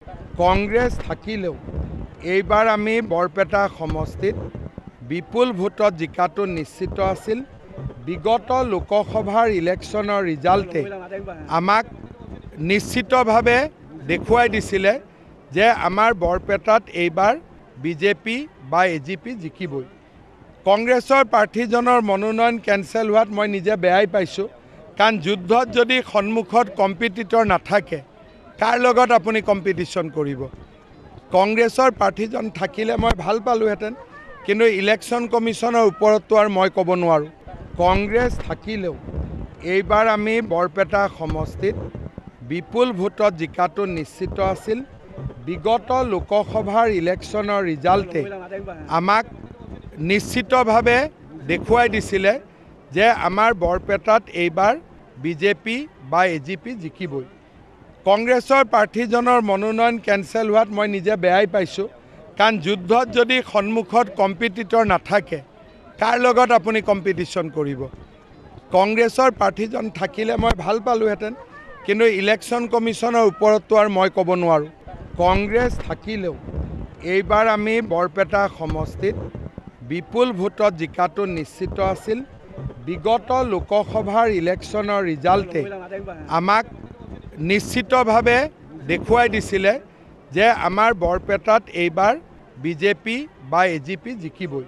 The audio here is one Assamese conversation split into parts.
কংগ্ৰেছ থাকিলেও এইবাৰ আমি বৰপেটা সমষ্টিত বিপুল ভোটত জিকাটো নিশ্চিত আছিল। বিগত লোকসভাৰ ইলেকশ্যনৰ ৰিজাল্টে আমাক নিশ্চিতভাৱে দেখুৱাই দিছিলে যে আমাৰ বৰপেটাত এইবাৰ বিজেপি বা এজিপি জিকিবই। কংগ্ৰেছৰ প্ৰাৰ্থীজনৰ মনোনয়ন কেঞ্চেল হোৱাত মই নিজে বেয়াই পাইছোঁ, কাৰণ যুদ্ধত যদি সন্মুখত কম্পিটিটৰ নাথাকে কাৰ লগত আপুনি কম্পিটিশ্যন কৰিব। কংগ্ৰেছৰ প্ৰাৰ্থীজন থাকিলে মই ভাল পালোহেঁতেন, কিন্তু ইলেকশ্যন কমিশ্যনৰ ওপৰততো আৰু মই ক'ব নোৱাৰোঁ। কংগ্ৰেছ থাকিলেও এইবাৰ আমি বৰপেটা সমষ্টিত বিপুল ভোটত জিকাটো নিশ্চিত আছিল। বিগত লোকসভাৰ ইলেকশ্যনৰ ৰিজাল্টে আমাক নিশ্চিতভাৱে দেখুৱাই দিছিলে যে আমাৰ বৰপেটাত এইবাৰ বিজেপি বা এজিপি জিকিবই। কংগ্ৰেছৰ প্ৰাৰ্থীজনৰ মনোনয়ন কেঞ্চেল হোৱাত মই নিজে বেয়াই পাইছোঁ, কাৰণ যুদ্ধত যদি সন্মুখত কম্পিটিটৰ নাথাকে কাৰ লগত আপুনি কম্পিটিশ্যন কৰিব। কংগ্ৰেছৰ প্ৰাৰ্থীজন থাকিলে মই ভাল পালোহেঁতেন, কিন্তু ইলেকশ্যন কমিশ্যনৰ ওপৰততো আৰু মই ক'ব নোৱাৰোঁ। কংগ্ৰেছ থাকিলেও এইবাৰ আমি বৰপেটা সমষ্টিত বিপুল ভোটত জিকাটো নিশ্চিত আছিল। বিগত লোকসভাৰ ইলেকশ্যনৰ ৰিজাল্টে আমাক নিশ্চিতভাৱে দেখুৱাই দিছিলে যে আমাৰ বৰপেটাত এইবাৰ বিজেপি বা এজিপি জিকিবই।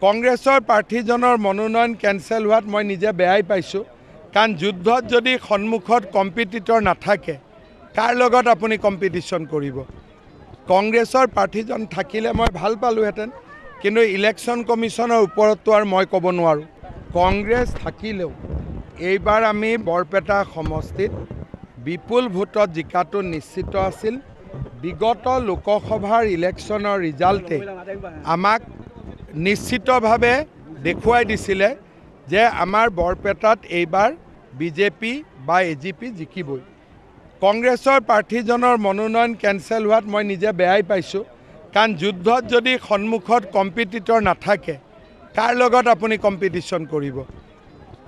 কংগ্ৰেছৰ প্ৰাৰ্থীজনৰ মনোনয়ন কেঞ্চেল হোৱাত মই নিজে বেয়াই পাইছোঁ, কাৰণ যুদ্ধত যদি সন্মুখত কম্পিটিটৰ নাথাকে কাৰ লগত আপুনি কম্পিটিশ্যন কৰিব। কংগ্ৰেছৰ প্ৰাৰ্থীজন থাকিলে মই ভাল পালোহেঁতেন, কিন্তু ইলেকশ্যন কমিশ্যনৰ ওপৰততো আৰু মই ক'ব নোৱাৰোঁ। কংগ্ৰেছ থাকিলেও এইবাৰ আমি বৰপেটা সমষ্টিত বিপুল ভোটত জিকাটো নিশ্চিত আছিল। বিগত লোকসভাৰ ইলেকশ্যনৰ ৰিজাল্টে আমাক নিশ্চিতভাৱে দেখুৱাই দিছিলে যে আমাৰ বৰপেটাত এইবাৰ বিজেপি বা এজিপি জিকিবই। কংগ্ৰেছৰ প্ৰাৰ্থীজনৰ মনোনয়ন কেঞ্চেল হোৱাত মই নিজে বেয়াই পাইছোঁ, কাৰণ যুদ্ধত যদি সন্মুখত কম্পিটিটৰ নাথাকে কাৰ লগত আপুনি কম্পিটিশ্যন কৰিব।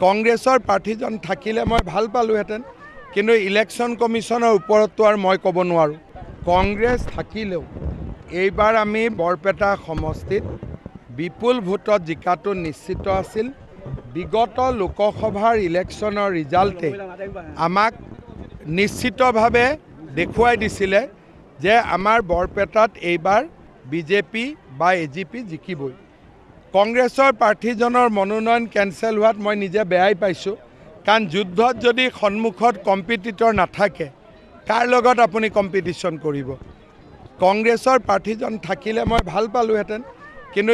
কংগ্ৰেছৰ প্ৰাৰ্থীজন থাকিলে মই ভাল পালোহেঁতেন, কিন্তু ইলেকশ্যন কমিশ্যনৰ ওপৰততো আৰু মই ক'ব নোৱাৰোঁ। কংগ্ৰেছ থাকিলেও এইবাৰ আমি বৰপেটা সমষ্টিত বিপুল ভোটত জিকাটো নিশ্চিত আছিল। বিগত লোকসভাৰ ইলেকশ্যনৰ ৰিজাল্টে আমাক নিশ্চিতভাৱে দেখুৱাই দিছিলে যে আমাৰ বৰপেটাত এইবাৰ বিজেপি বা এজিপি জিকিবই। কংগ্ৰেছৰ প্ৰাৰ্থীজনৰ মনোনয়ন কেঞ্চেল হোৱাত মই নিজে বেয়াই পাইছোঁ, কাৰণ যুদ্ধত যদি সন্মুখত কম্পিটিটৰ নাথাকে কাৰ লগত আপুনি কম্পিটিশ্যন কৰিব। কংগ্ৰেছৰ প্ৰাৰ্থীজন থাকিলে মই ভাল পালোহেঁতেন, কিন্তু